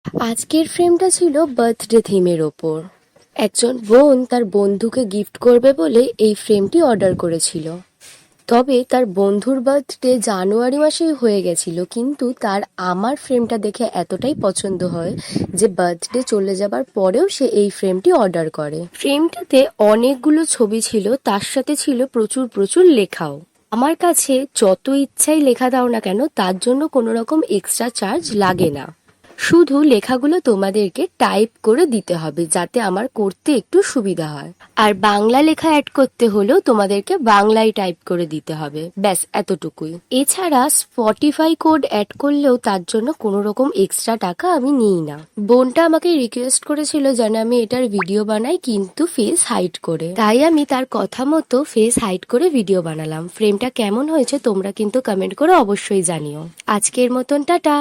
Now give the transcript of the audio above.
আজকের ফ্রেমটা ছিল বার্থডে থিমের ওপর। একজন বোন তার বন্ধুকে গিফট করবে বলে এই ফ্রেমটি অর্ডার করেছিল। তবে তার বন্ধুর বার্থডে জানুয়ারি মাসেই হয়ে গেছিল, কিন্তু তার আমার ফ্রেমটা দেখে এতটাই পছন্দ হয় যে বার্থডে চলে যাবার পরেও সে এই ফ্রেমটি অর্ডার করে। ফ্রেমটাতে অনেকগুলো ছবি ছিল, তার সাথে ছিল প্রচুর প্রচুর লেখাও। আমার কাছে যত ইচ্ছাই লেখা দাও না কেন, তার জন্য কোনো রকম এক্সট্রা চার্জ লাগে না। শুধু লেখাগুলো তোমাদেরকে টাইপ করে দিতে হবে, যাতে আমার করতে একটু সুবিধা হয়। আর বাংলা লেখা অ্যাড করতে হলেও তোমাদেরকে বাংলায় টাইপ করে দিতে হবে, ব্যাস এতটুকুই। এছাড়া স্পটিফাই কোড অ্যাড করলেও তার জন্য কোনো রকম এক্সট্রা টাকা আমি নিই না। বোনটা আমাকে রিকোয়েস্ট করেছিল যেন আমি এটার ভিডিও বানাই, কিন্তু ফেস হাইড করে, তাই আমি তার কথা মতো ফেস হাইড করে ভিডিও বানালাম। ফ্রেমটা কেমন হয়েছে তোমরা কিন্তু কমেন্ট করে অবশ্যই জানিও। আজকের মতন টাটা।